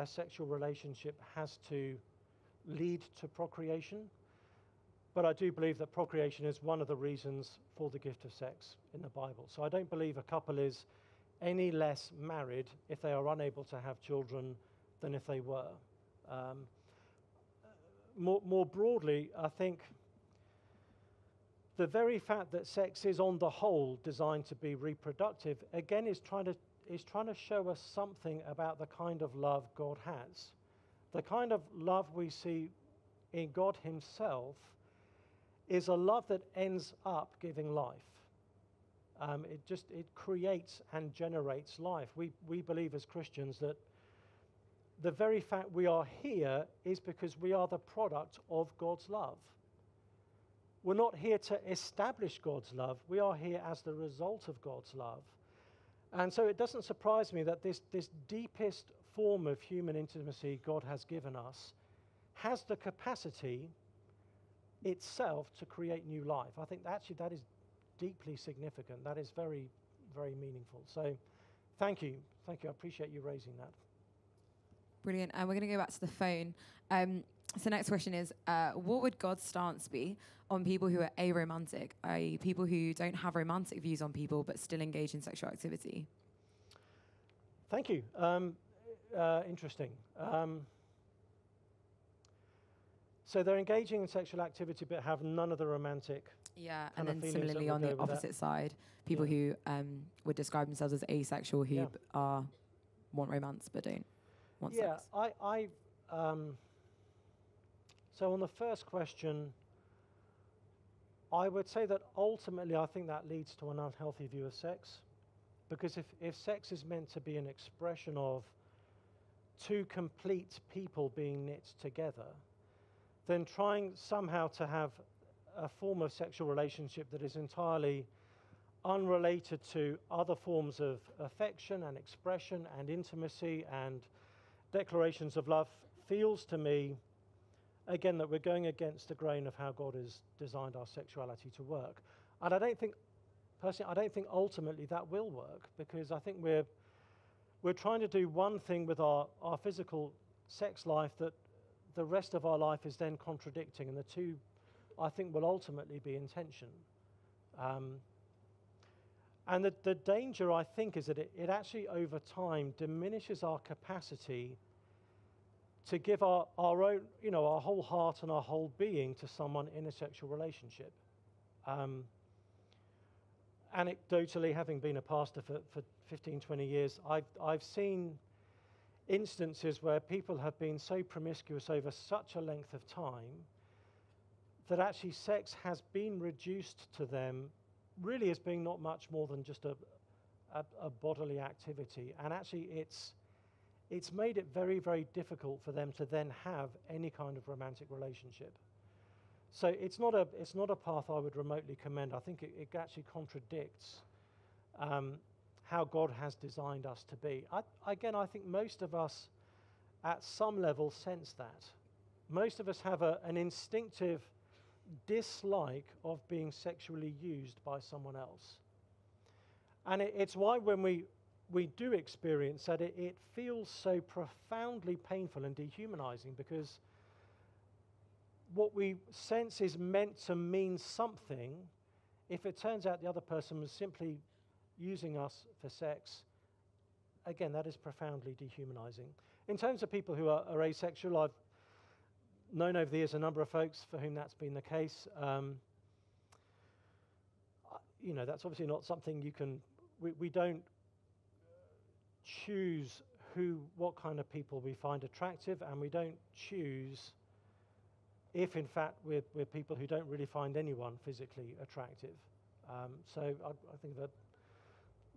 sexual relationship has to lead to procreation, but I do believe that procreation is one of the reasons for the gift of sex in the Bible. So I don't believe a couple is any less married if they are unable to have children than if they were. More broadly, I think the very fact that sex is on the whole designed to be reproductive, again, is trying to show us something about the kind of love God has. The kind of love we see in God himself is a love that ends up giving life. It creates and generates life. We believe as Christians that the very fact we are here is because we are the product of God's love. We're not here to establish God's love. We are here as the result of God's love. And so it doesn't surprise me that this deepest form of human intimacy God has given us has the capacity itself to create new life. I think actually that is deeply significant. That is very, very meaningful. So thank you. Thank you. I appreciate you raising that. Brilliant. And we're going to go back to the phone. So next question is, what would God's stance be on people who are aromantic, i.e. people who don't have romantic views on people but still engage in sexual activity? Thank you. Interesting. So they're engaging in sexual activity but have none of the romantic. Yeah, and then similarly on the opposite side, people who would describe themselves as asexual who want romance but don't want sex. Yeah, So on the first question, I would say that ultimately I think that leads to an unhealthy view of sex. Because if sex is meant to be an expression of two complete people being knit together, then trying somehow to have a form of sexual relationship that is entirely unrelated to other forms of affection and expression and intimacy and declarations of love feels to me, again, that we're going against the grain of how God has designed our sexuality to work. And I don't think, personally, I don't think ultimately that will work, because I think we're trying to do one thing with our physical sex life that the rest of our life is then contradicting, and the two, I think, will ultimately be in tension. And the danger, I think, is that it actually over time diminishes our capacity to give our own, our whole heart and our whole being to someone in a sexual relationship. Anecdotally, having been a pastor for 15, 20 years, I've seen instances where people have been so promiscuous over such a length of time that actually sex has been reduced to them really as being not much more than just a bodily activity. And actually it's made it very, very difficult for them to then have any kind of romantic relationship. So it's not a path I would remotely commend. I think it actually contradicts how God has designed us to be. I think most of us at some level sense that. Most of us have an instinctive dislike of being sexually used by someone else. And it's why when we do experience that, it feels so profoundly painful and dehumanizing, because what we sense is meant to mean something. If it turns out the other person was simply using us for sex, again, that is profoundly dehumanizing. In terms of people who are asexual, I've known over the years a number of folks for whom that's been the case. That's obviously not something you can, we don't choose what kind of people we find attractive, and we don't choose if in fact we're people who don't really find anyone physically attractive. So I think that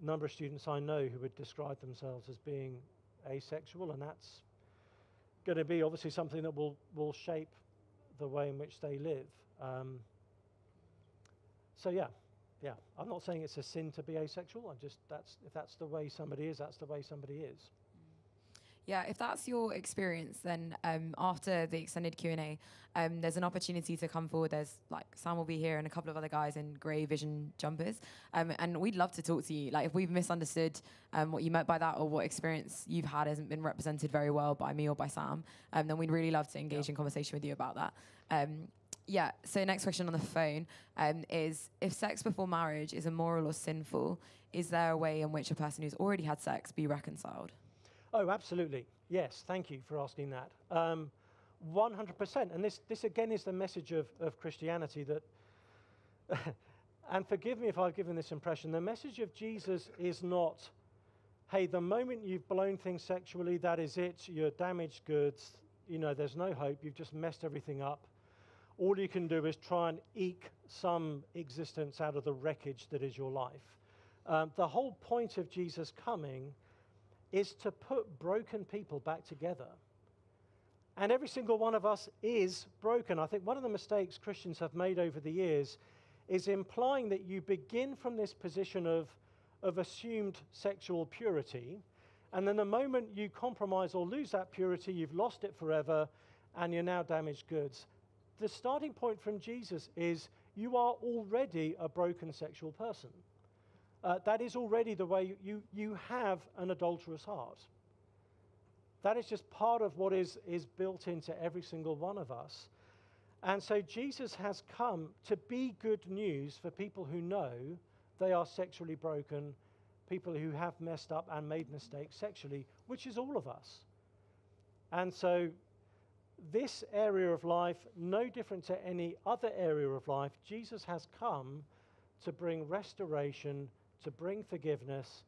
a number of students I know who would describe themselves as being asexual, and that's going to be obviously something that will shape the way in which they live. So yeah, I'm not saying it's a sin to be asexual. If that's the way somebody is, that's the way somebody is. Yeah, if that's your experience, then after the extended Q&A, there's an opportunity to come forward. There's Sam will be here and a couple of other guys in grey vision jumpers, and we'd love to talk to you. If we've misunderstood what you meant by that, or what experience you've had hasn't been represented very well by me or by Sam, then we'd really love to engage in conversation with you about that. So next question on the phone is, if sex before marriage is immoral or sinful, is there a way in which a person who's already had sex be reconciled? Oh, absolutely. Yes, thank you for asking that. 100%. And this again is the message of Christianity that, and forgive me if I've given this impression, the message of Jesus is not, hey, the moment you've blown things sexually, that is it, you're damaged goods, there's no hope, you've just messed everything up. All you can do is try and eke some existence out of the wreckage that is your life. The whole point of Jesus coming is to put broken people back together. And every single one of us is broken. I think one of the mistakes Christians have made over the years is implying that you begin from this position of assumed sexual purity, and then the moment you compromise or lose that purity, you've lost it forever, and you're now damaged goods. The starting point from Jesus is you are already a broken sexual person. That is already the way you have an adulterous heart. That is just part of what is built into every single one of us. And so Jesus has come to be good news for people who know they are sexually broken, people who have messed up and made mistakes sexually, which is all of us. And so this area of life, no different to any other area of life, Jesus has come to bring restoration, to bring forgiveness,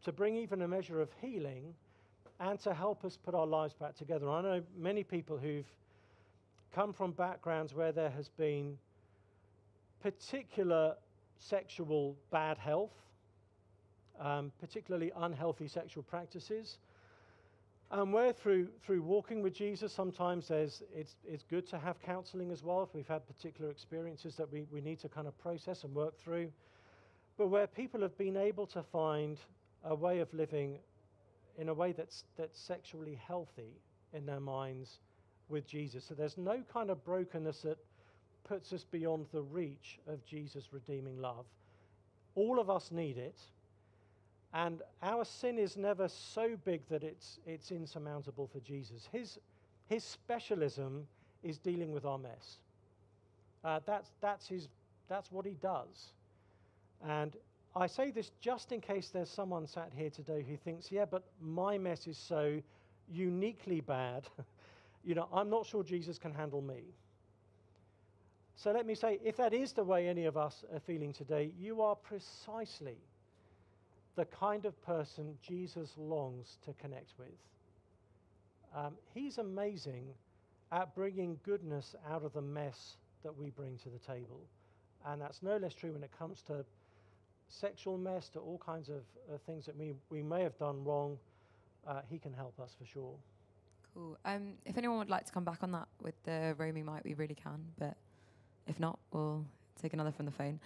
to bring even a measure of healing, and to help us put our lives back together. I know many people who've come from backgrounds where there has been particular sexual bad health, particularly unhealthy sexual practices. And where through walking with Jesus, sometimes it's good to have counseling as well if we've had particular experiences that we need to kind of process and work through. But where people have been able to find a way of living in a way that's sexually healthy in their minds with Jesus. So there's no kind of brokenness that puts us beyond the reach of Jesus' redeeming love. All of us need it. And our sin is never so big that it's insurmountable for Jesus. His specialism is dealing with our mess. That's what he does. And I say this just in case there's someone sat here today who thinks, yeah, but my mess is so uniquely bad. I'm not sure Jesus can handle me. So let me say, if that is the way any of us are feeling today, you are precisely the kind of person Jesus longs to connect with. He's amazing at bringing goodness out of the mess that we bring to the table. And that's no less true when it comes to sexual mess, to all kinds of things that we may have done wrong. He can help us for sure. Cool. If anyone would like to come back on that with the roaming mic, we really can. But if not, we'll take another from the phone.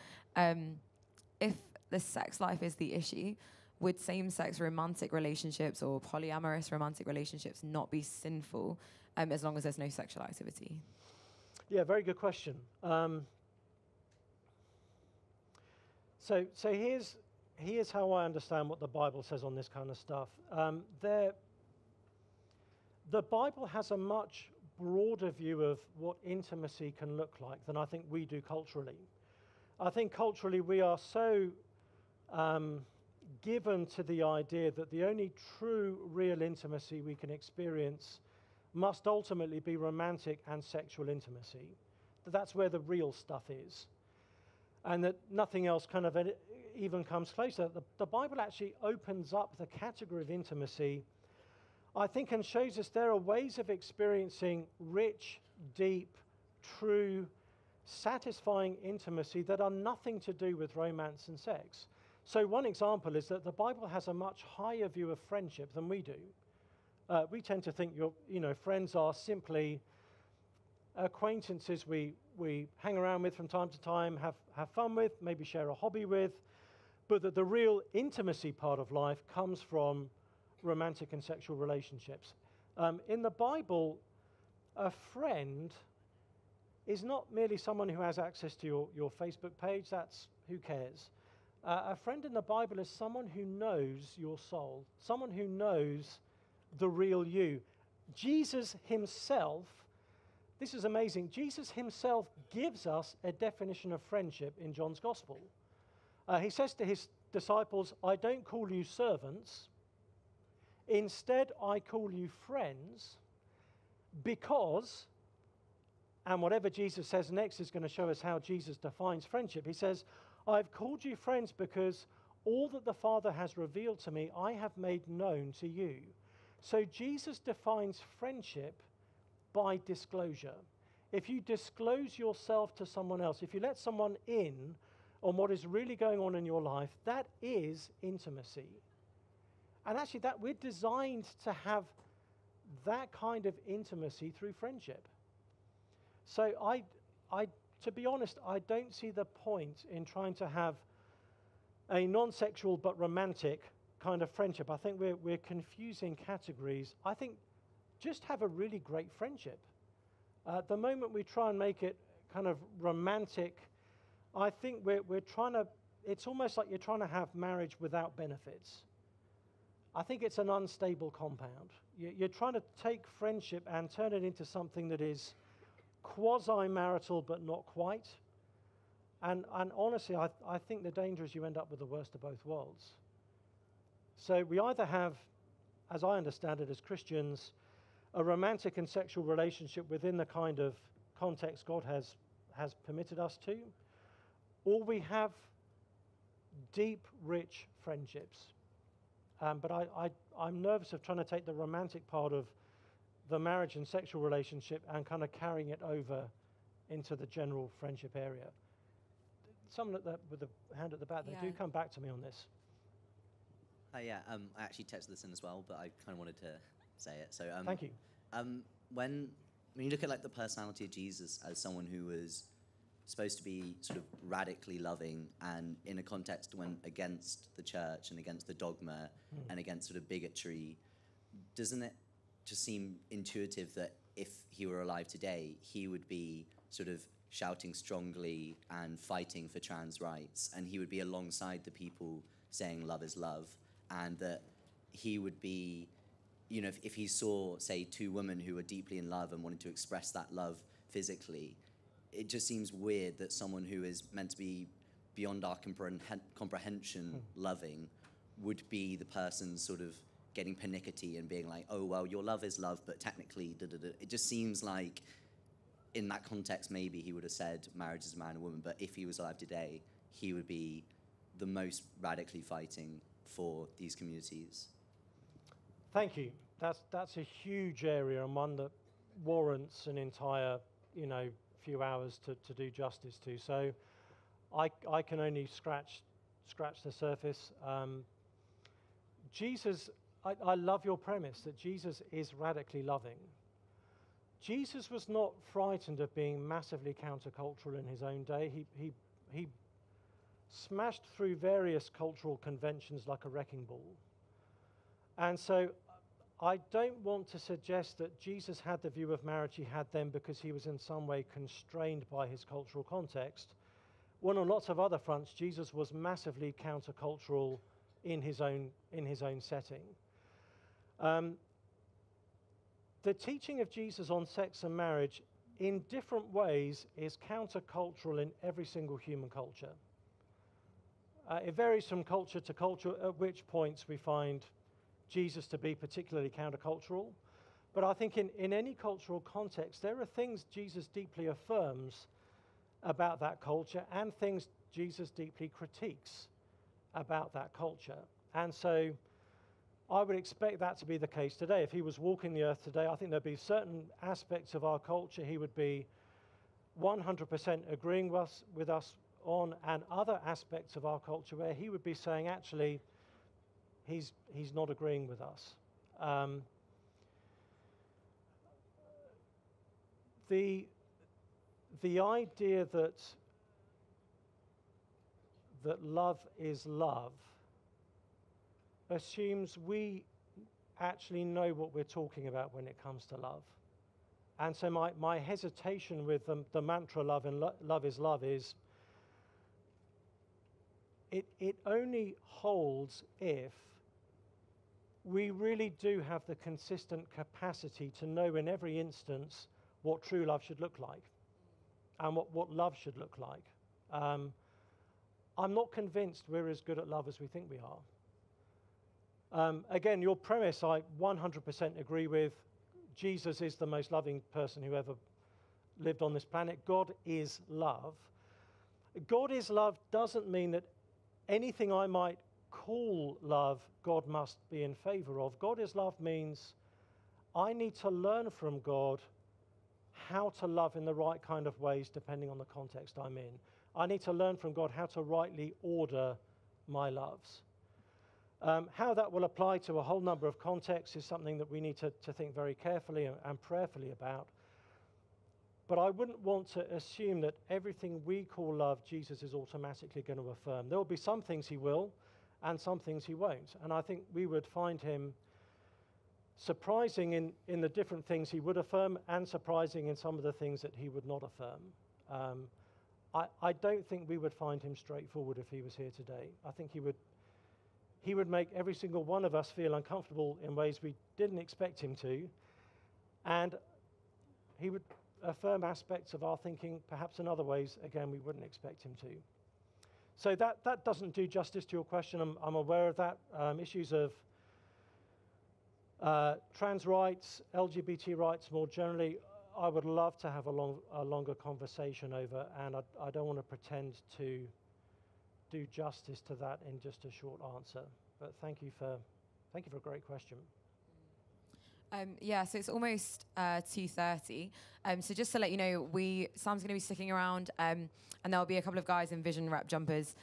If the sex life is the issue, would same-sex romantic relationships or polyamorous romantic relationships not be sinful as long as there's no sexual activity? Yeah, very good question. So here's how I understand what the Bible says on this kind of stuff. The Bible has a much broader view of what intimacy can look like than I think we do culturally. I think culturally we are so given to the idea that the only true, real intimacy we can experience must ultimately be romantic and sexual intimacy. That's where the real stuff is. And that nothing else kind of even comes closer. The Bible actually opens up the category of intimacy, I think, and shows us there are ways of experiencing rich, deep, true, satisfying intimacy that are nothing to do with romance and sex. So one example is that the Bible has a much higher view of friendship than we do. We tend to think friends are simply acquaintances we hang around with from time to time, have fun with, maybe share a hobby with, but that the real intimacy part of life comes from romantic and sexual relationships. In the Bible, a friend is not merely someone who has access to your Facebook page. That's who cares. A friend in the Bible is someone who knows your soul, someone who knows the real you. Jesus himself, this is amazing, Jesus himself gives us a definition of friendship in John's Gospel. He says to his disciples, I don't call you servants, instead I call you friends, because, and whatever Jesus says next is going to show us how Jesus defines friendship. He says, I've called you friends because all that the Father has revealed to me, I have made known to you. So Jesus defines friendship by disclosure. If you disclose yourself to someone else, if you let someone in on what is really going on in your life, that is intimacy. And actually, that we're designed to have that kind of intimacy through friendship. So to be honest, I don't see the point in trying to have a non-sexual but romantic kind of friendship. I think we're confusing categories. I think just have a really great friendship. The moment we try and make it kind of romantic, I think we're trying to, it's almost like you're trying to have marriage without benefits. I think it's an unstable compound. You're trying to take friendship and turn it into something that is quasi-marital but not quite. And honestly, I think the danger is you end up with the worst of both worlds. So we either have, as I understand it as Christians, a romantic and sexual relationship within the kind of context God has permitted us to, or we have deep, rich friendships. But I'm nervous of trying to take the romantic part of the marriage and sexual relationship and kind of carrying it over into the general friendship area. Someone with the hand at the back, do come back to me on this. Yeah, I actually texted this in as well, but I kind of wanted to say it. So thank you. When you look at like the personality of Jesus as someone who was supposed to be sort of radically loving, and in a context when against the church and against the dogma and against sort of bigotry, doesn't it just seem intuitive that if he were alive today, he would be sort of shouting strongly and fighting for trans rights, and he would be alongside the people saying love is love, and that he would be, you know, if he saw, say, two women who were deeply in love and wanted to express that love physically, it just seems weird that someone who is meant to be beyond our comprehension loving would be the person sort of getting pernickety and being like, oh, well, your love is love, but technically, da-da-da. It just seems like in that context, maybe he would have said marriage is a man and woman, but if he was alive today, he would be the most radically fighting for these communities. Thank you. That's a huge area, and one that warrants an entire, few hours to do justice to. So I can only scratch the surface. Jesus, I love your premise that Jesus is radically loving. Jesus was not frightened of being massively countercultural in his own day. He smashed through various cultural conventions like a wrecking ball. And so I don't want to suggest that Jesus had the view of marriage he had then because he was in some way constrained by his cultural context, when on lots of other fronts, Jesus was massively countercultural in his own setting. The teaching of Jesus on sex and marriage in different ways is countercultural in every single human culture. It varies from culture to culture, at which points we find Jesus to be particularly countercultural. But I think in any cultural context, there are things Jesus deeply affirms about that culture and things Jesus deeply critiques about that culture. And so I would expect that to be the case today. If he was walking the earth today, I think there'd be certain aspects of our culture he would be 100% agreeing with us on, and other aspects of our culture where he would be saying, actually, he's not agreeing with us. The idea that love is love assumes we actually know what we're talking about when it comes to love. And so my hesitation with the mantra love and love is love is it only holds if we really do have the consistent capacity to know in every instance what true love should look like and what love should look like. I'm not convinced we're as good at love as we think we are. Again, your premise I 100% agree with. Jesus is the most loving person who ever lived on this planet. God is love. God is love doesn't mean that anything I might call love, God must be in favor of. God is love means I need to learn from God how to love in the right kind of ways depending on the context I'm in. I need to learn from God how to rightly order my loves. How that will apply to a whole number of contexts is something that we need to think very carefully and prayerfully about. But I wouldn't want to assume that everything we call love, Jesus is automatically going to affirm. There will be some things he will and some things he won't. And I think we would find him surprising in the different things he would affirm and surprising in some of the things that he would not affirm. I don't think we would find him straightforward if he was here today. I think he would make every single one of us feel uncomfortable in ways we didn't expect him to. And he would affirm aspects of our thinking, perhaps in other ways, again, we wouldn't expect him to. So that doesn't do justice to your question. I'm aware of that. Issues of trans rights, LGBT rights more generally, I would love to have a longer conversation over, and I don't want to pretend to do justice to that in just a short answer. But thank you for a great question. Yeah, so it's almost 2:30. So just to let you know, Sam's going to be sticking around, and there'll be a couple of guys in Vision Rep jumpers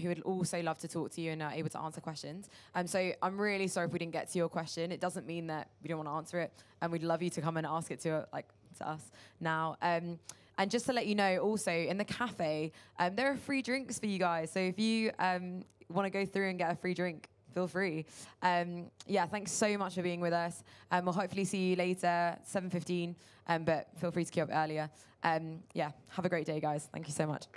who would also love to talk to you and are able to answer questions. So I'm really sorry if we didn't get to your question. It doesn't mean that we don't want to answer it, and we'd love you to come and ask it to us now. And just to let you know, also in the cafe, there are free drinks for you guys. So if you want to go through and get a free drink, feel free. Yeah, thanks so much for being with us. We'll hopefully see you later, 7:15, but feel free to queue up earlier. Yeah, have a great day, guys. Thank you so much.